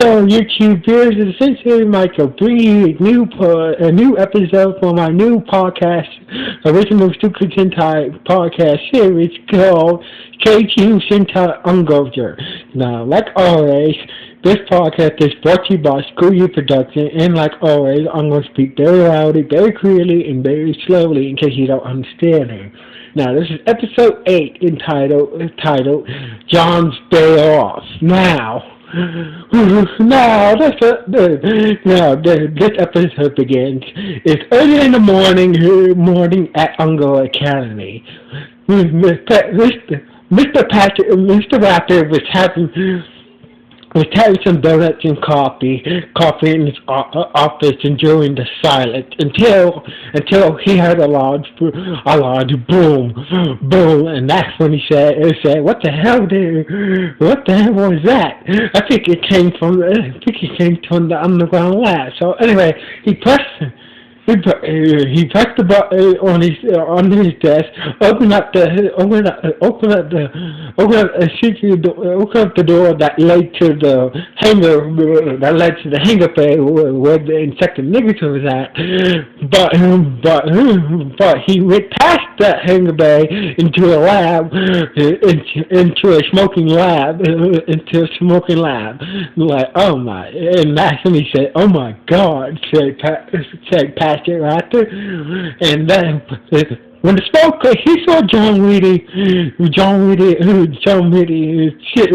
Hello, YouTube viewers. It's Sentai Michael bringing you a new episode for my new podcast, original Stupid Sentai podcast series called KQ Sentai Ongakuger. Now, like always, this podcast is brought to you by School U Production, and like always, I'm going to speak very loudly, very clearly, and very slowly in case you don't understand me. Now, this is episode 8 entitled John's Day Off. This episode begins. It's early in the morning at Ungo Academy. Mr. Raptor was having some donuts and coffee in his office, enjoying the silence until he heard a large boom, and that's when he said, "What the hell, dude? What the hell was that?" I think it came from the underground lab. So anyway, he pressed the button on his desk, opened up the door that led to the hangar bay where the infected niggas was at. But he went past that hangar bay into a lab, into a smoking lab. Like, oh my! And that's when he said, "Oh my God!" said Pat Raptor, and then when the smoke cleared, he saw John Reedy sitting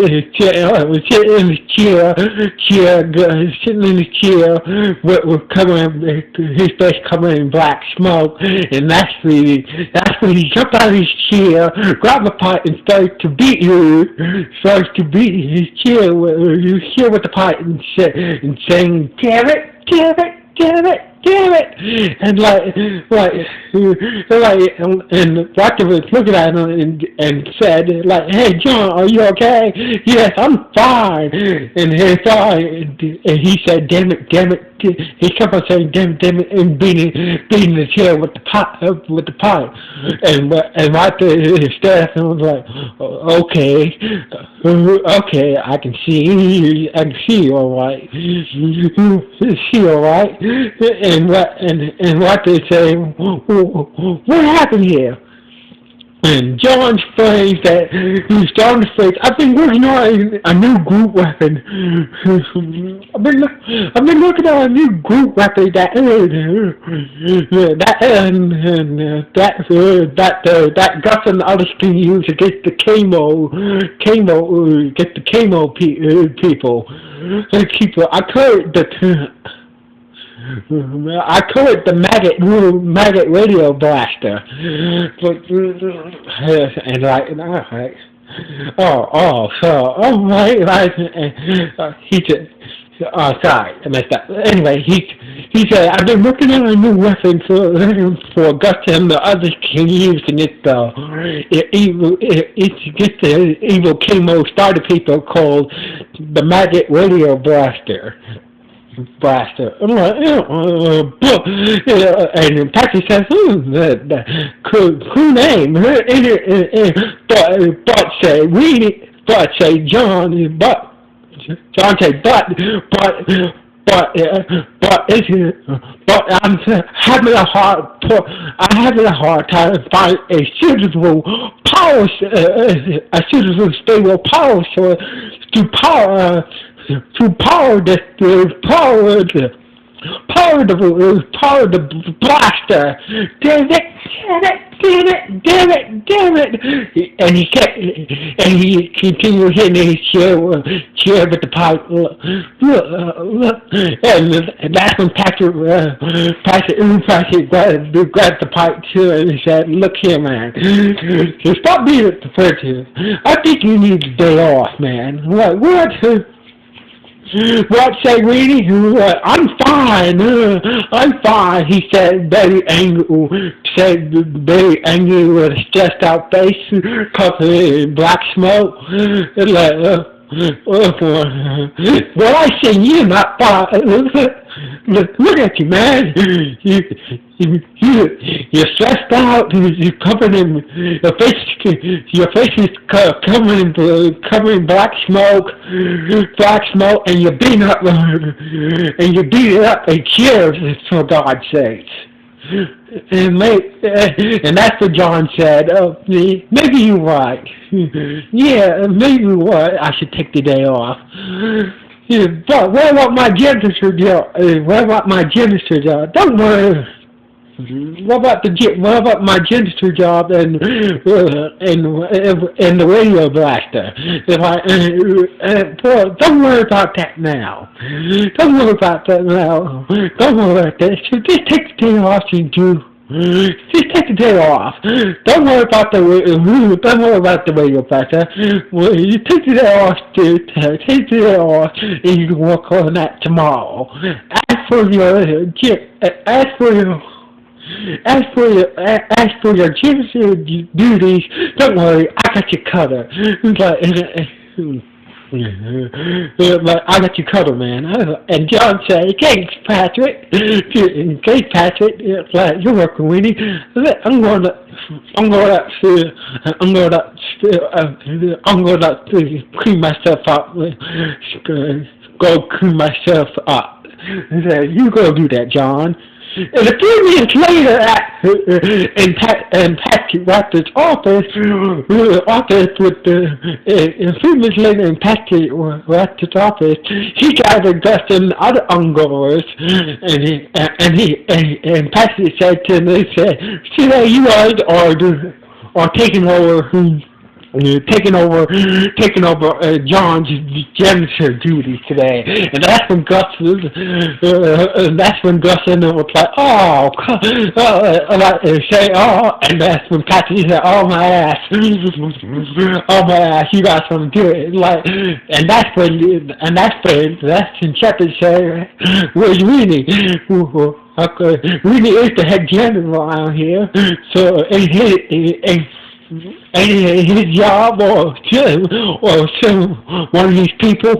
in his chair, with his face covered in black smoke, and that's when he jumped out of his chair, grabbed the pipe, and started to beat his chair with the pipe, and saying, "Damn it! Damn it!" And and Doctor was looking at him and said, "Hey, John, are you okay?" "Yes, I'm fine." And he's fine. And he said, "Damn it!" He kept on saying, "Damn it!" and beating the chair with the pipe. And Doctor stared at him and was like, "Okay, I can see you all right. See you all right." And what they say, "What happened here?" And John's phrase "I've been working on a new group weapon. I've been looking at a new group weapon that Gus and the others can use against the people. I call it the maggot radio blaster." And alright. He said, sorry, I messed up. Anyway, he said, "I've been working on a new weapon for Gus and the others can use against the evil chemo starter people called the maggot radio blaster." And Patrick says, the cool name. John said, but I'm having a hard time finding a suitable stable power source to power the blaster. Damn it. And he continued hitting his chair with the pipe. And that's when Patrick grabbed the pipe too, and he said, "Look here, man. Stop being defensive. I think you need a day off, man." What? "What, say, Reedy?" I'm fine, he said, very angry with a stressed out face, covered in black smoke. Well, I say you're not far. Look at you, man. You're stressed out. You're covered in your face is covered in black smoke, and you're beating up, and cheers, for God's sakes. And that's what John said. Maybe you're right. Yeah, maybe you're right. I should take the day off. Yeah, but what about my janitor job? Don't worry. What about my janitor job and the radio blaster? Don't worry about that now. Don't worry about that. So just take the day off and do. Just take the day off. Don't worry about the radio blaster. Well, you take the day off, dude. Take the day off, and you can work on that tomorrow. As for your janitor duties, don't worry, I got you covered. I got you covered, man. And John said, "Thanks, Patrick. Thanks, Patrick. You're working with me. I'm gonna clean myself up. Go clean myself up." He said, "You go do that, John." And a few minutes later, in Patrick Raptor's office, he gathered Dustin and other Ungors, and Patrick said to them, "See that you guys are taking over." John's janitor duties today, and that's when Gus and was like, and that's when Patrick said, "Oh my ass, you guys want to do it?" And that's when Shepard said, "Where's Weenie? Weenie is the head janitor around here, so his job, or one of these people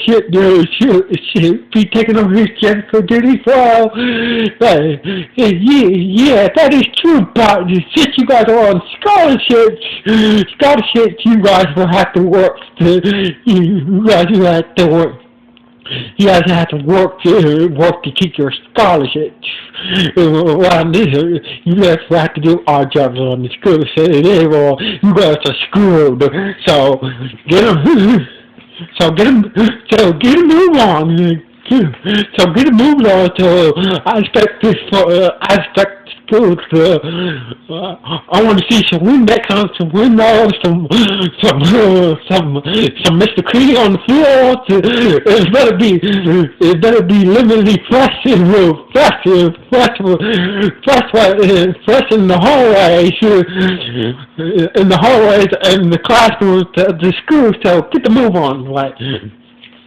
should be taking over his janitor duty for all." Yeah, that is true, but since you guys are on scholarships, you guys will have to work. You guys have to work to keep your scholarships. You guys will have to do odd jobs on the school. You guys are screwed. So get a move on. So I expect school to, I want to see some Windex on some windows, some Mr. Creedy on the floor. It better be literally fresh in the hallways and the classrooms of the school. So get the move on,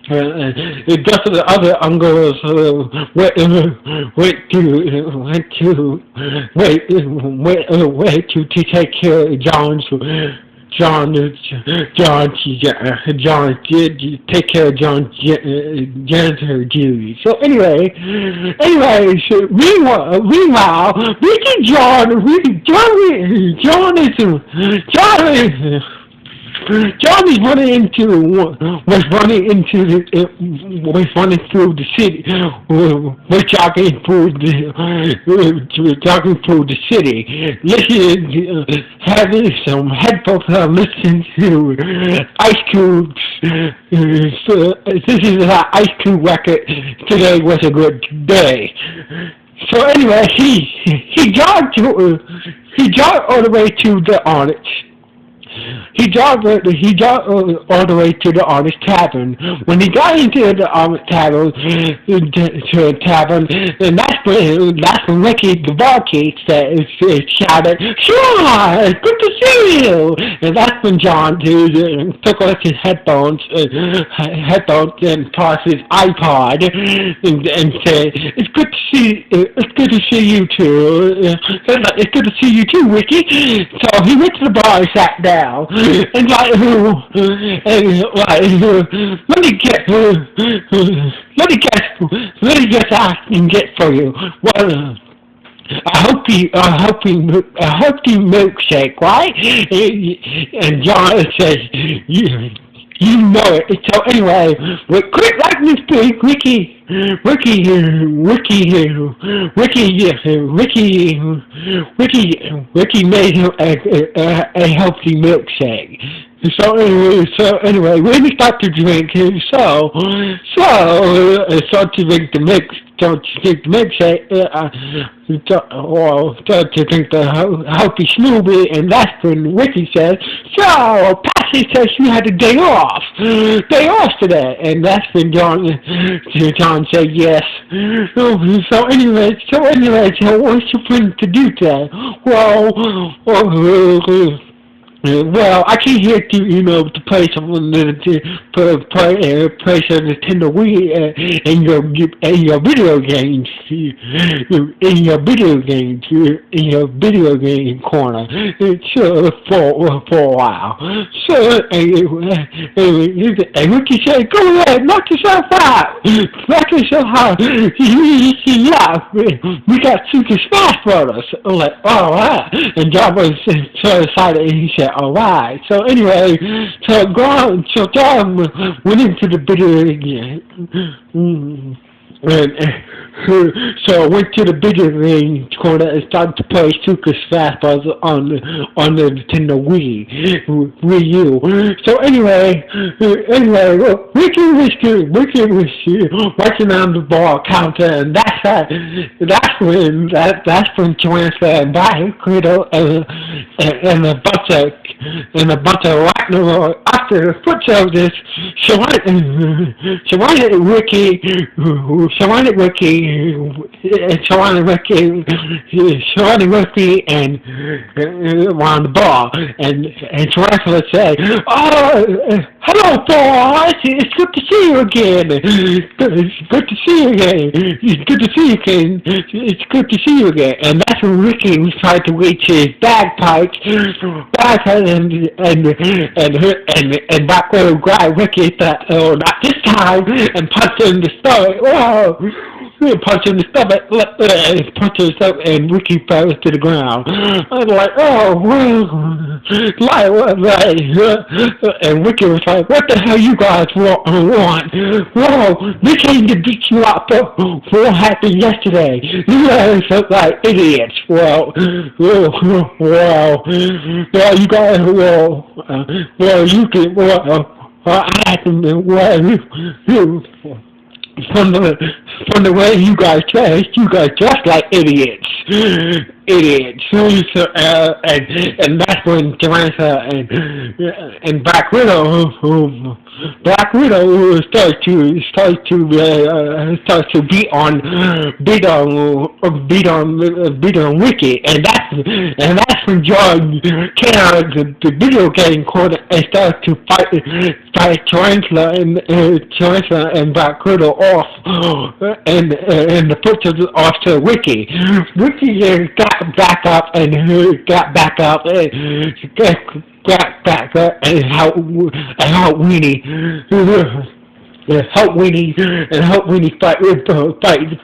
just the other uncles went to take care of John did take care of John's janitor duties. So meanwhile, John was running through the city, jogging through the city, having some headphones on, listening to Ice Cube's. This is an Ice Cube record. Today was a good day. So anyway, he jogged all the way to the Onyx. He jogged all the way to the Artist Tavern. When he got into the Artist Tavern, and that's when Ricky the barkeep shouted, "Sean, it's good to see you!" And that's when John took off his headphones and tossed his iPod and said, "It's good to see you too. It's good to see you too, Ricky." So he went to the bar and sat down. well. And like, let me guess I can get for you. Well, a healthy milkshake, right? And John says, you know it. So anyway, but quick like this big Ricky made him a healthy milkshake. So anyway, when we start to drink, start to drink the mix. Don't drink the milkshake, or start to drink the healthy smoothie, and that's when Ricky says, so, Patsy says she had a day off today, and that's when John said yes. So anyway, what's your plan to do today? Well, I came here to, to play some play some Nintendo Wii in your video games, in your video game corner, for a while. So, and Ricky said, go ahead, knock yourself out. Yeah, we got Super Smash Brothers. I'm like, all right. And John was so excited, he said, all right. So anyway, John went into the video game. So I went to the video game corner and started to play Super Smash Bros. on the Nintendo Wii U. So anyway, Ricky was working on the ball counter, and that's when Joanne said, "Bye, Credo," and a bunch of Ragnarok after the foot soldiers. So I hit Ricky. Shawana Ricky and on the ball, and Tarantula said, "Oh, hello, boys! It's good to see you again. It's good to see you again. It's good to see you again. It's good to see you again." And that's when Ricky was trying to reach his bagpipes, and back when grabbed Ricky thought, "Oh, not this time," and punched him in the stomach. Whoa! Punch in the stomach, and Ricky fell to the ground. I was like, oh, well, and Ricky was like, what the hell you guys want? Whoa, we came to beat you up for what happened yesterday. You guys look like idiots. Well, you guys, I had to, from the way you guys dress like idiots. So, and that's when Joanna and Black Widow starts to beat on Ricky, and that's when John came out of the video game corner and started to fight Tarantula and Black Widow off, and the footsteps off to Ricky. Ricky got back up and helped Weenie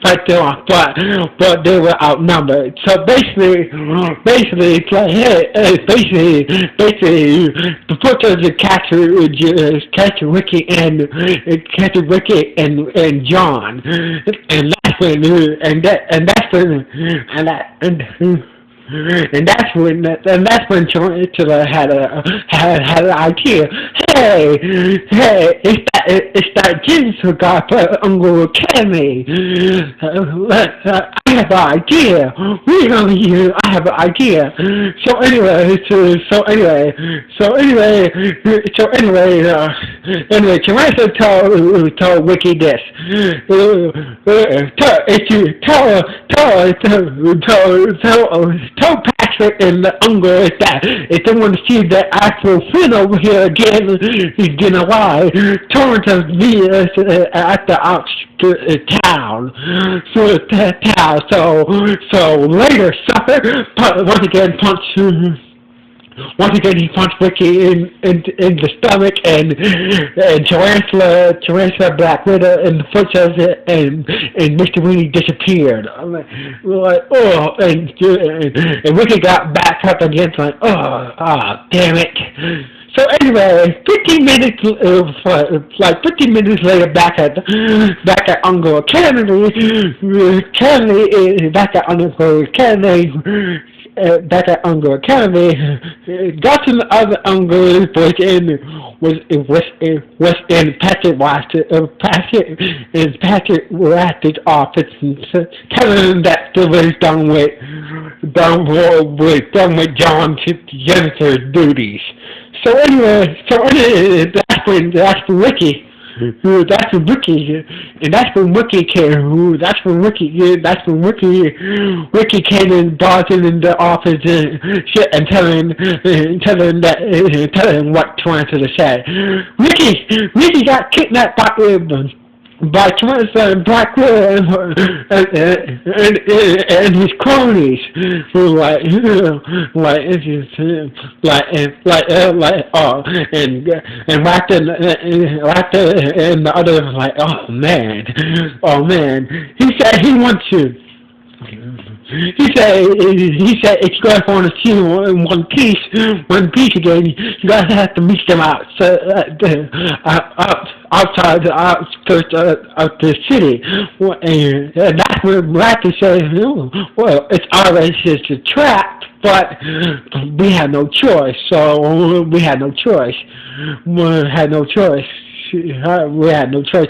fight them off, but they were outnumbered. So basically, it's like, basically, the footers just capture Ricky and John, and that's when, Tarantula had an idea. Hey, it's that Jesus guy from Uncle Academy. I have an idea. I have an idea. So anyway, Tarantula told Ricky this. Tell Patrick and the Unger that if they want to see the actual Finn over here again, he's getting alive. Torrance be at the town. So later, once again, punch once again he punched Ricky in the stomach, and Tarantula Black Widow in the foot of it, and Mr. Weenie disappeared. I'm like, we're like, oh, and Ricky got back up again, like, damn it. So anyway, 15 minutes, 15 minutes later, back at Uncle Academy, back at Uncle Academy, got to the other Uncle was in Patrick Watts' office, and telling him that it was done with John's janitor's duties. So anyway, that's when Ricky. That's when Ricky, and that's when Ricky came. Ricky came and barging in the office and telling him what Tarantula said. Ricky got kidnapped by Tarantula and Black Widow and his cronies, who and the others like, oh man, he said he wants to. He said if you guys want to see One Piece again, you guys have to meet them outside the outskirts of the city. And that's when Rocky said, well, it's always just a trap, but we had no choice. So we had no choice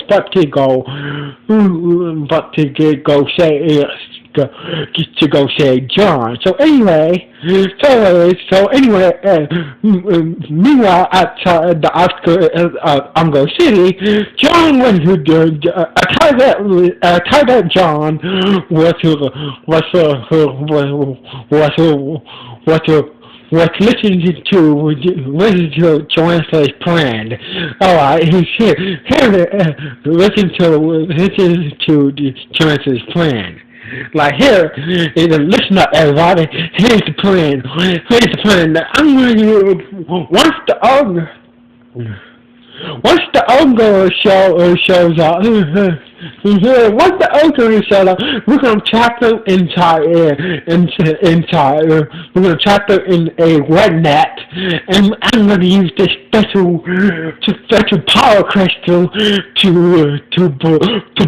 but to go save John. So anyway, meanwhile outside the outskirts of Ungo City, John Tiger John was listening to Tarantula's plan. Alright, he's here listen to Tarantula's plan. Like, here, listen up, everybody. Here's the plan. I'm going to, once the ogre shows up, we're going to trap them we're going to trap them in a red net, and I'm going to use this special power crystal to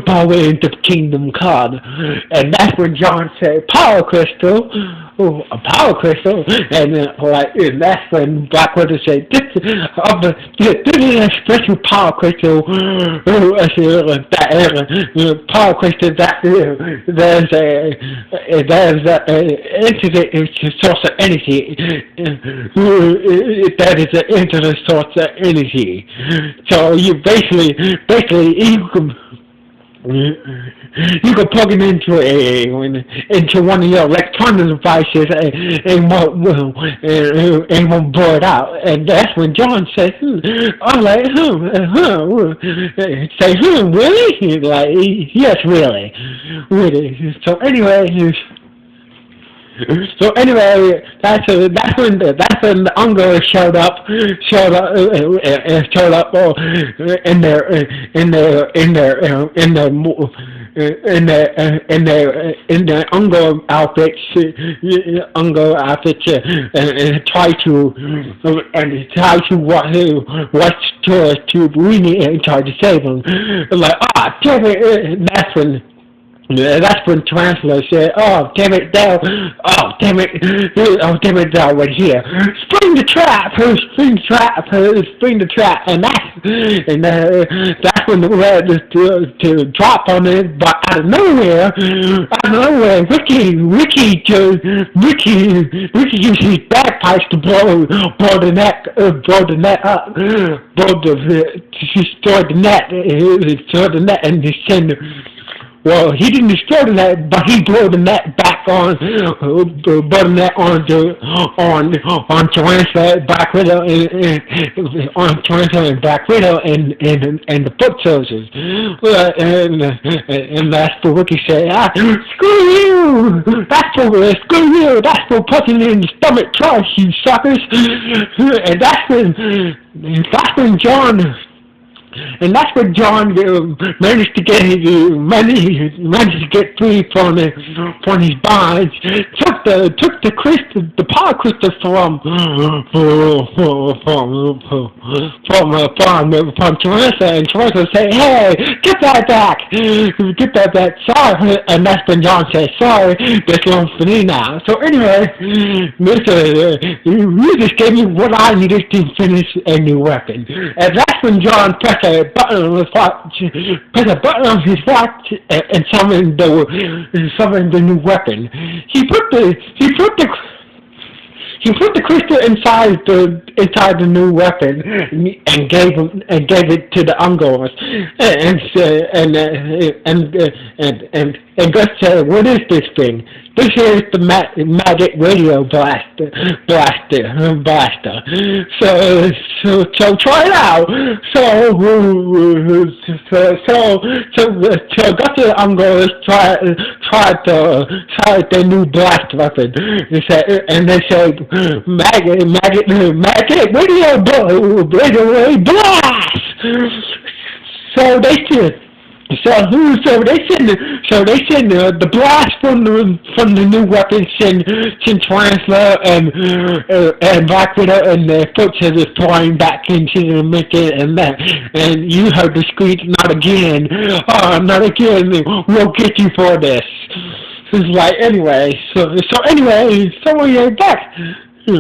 blow into Kingdom Come. And that's when John said, power crystal, a power crystal, and that's when Black Widow said, this is a special power crystal, power crystal that there's a source of energy. That is an infinite source of energy. So you basically you can plug it into one of your electronic devices and won't blow it out. And that's when John says, I'm like, say, really? Like, yes, really. So anyway, that's when the Ungo showed up in their Ungo outfits, and try to watch to Weenie and try to save him. Like, damn it! That's when Tarantula said, oh damn it, they're right here. Spring the trap, and that's when the red to drop on it, but out of nowhere, Ricky used his bagpipes to blow the net up, destroy the net, and just send Well, he didn't destroy the net, but he blew the net back on, blew the net on Tarantula, Black Widow, on Tarantula and Black Widow, and the foot soldiers. And that's for Ricky say, screw you! Screw you! That's for punching in the stomach twice, you suckers! And that's when John managed to get free from his bonds. Took the power crystal from Teresa, and Teresa said, "Hey, get that back, sorry." And that's when John said, "Sorry, this one's for me now." So anyway, you just gave me what I needed to finish a new weapon, and that's when John pressed a button on his watch and summoned the new weapon. He put the crystal inside the new weapon and gave it to the Ungors and Gus said, "What is this thing?" "This is the magic radio blaster. So try it out." So Gus and Ungors tried the new blast weapon. They said, "Magic radio blast." So they did. So they send the blast from the new weapon send Tarantula and Black Widow and the foot scissors flying back into the mission, and you heard the squeak, "Not again, not again, we'll get you for this." It's like, anyway, so we're back. So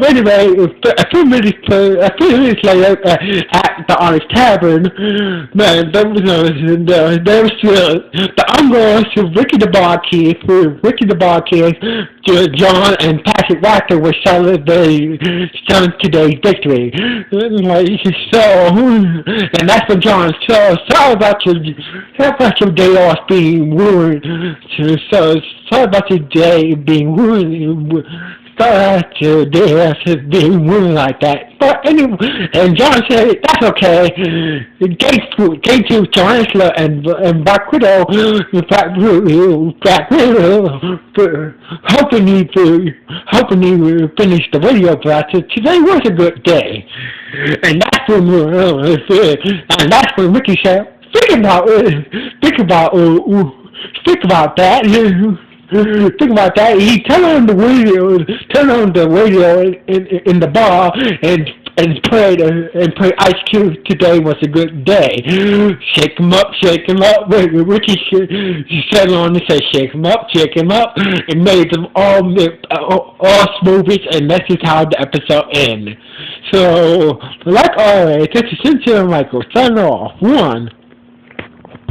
anyway, a few minutes later, at the Honest Tavern, man, there was the Ungors, Ricky the Barkeep, John and Patrick Wactor were celebrating today's victory. And that's when John sorry about your day off being ruined. Sorry about your day being ruined. Sorry about your day off being ruined like that. But anyway, and John said, "That's okay." Came to Tarantula and Black Widow, hoping he finished the radio blaster. Today was a good day, and that's when Ricky said, Think about that. Think about that. He turned on the radio in the bar and played Ice Cube. Today was a good day. Shake 'em up. Ricky said on and said, shake 'em up, and made them all smoothies, and this is how the episode ends. So, like always, this is Sincere Michael. Sign off. 1.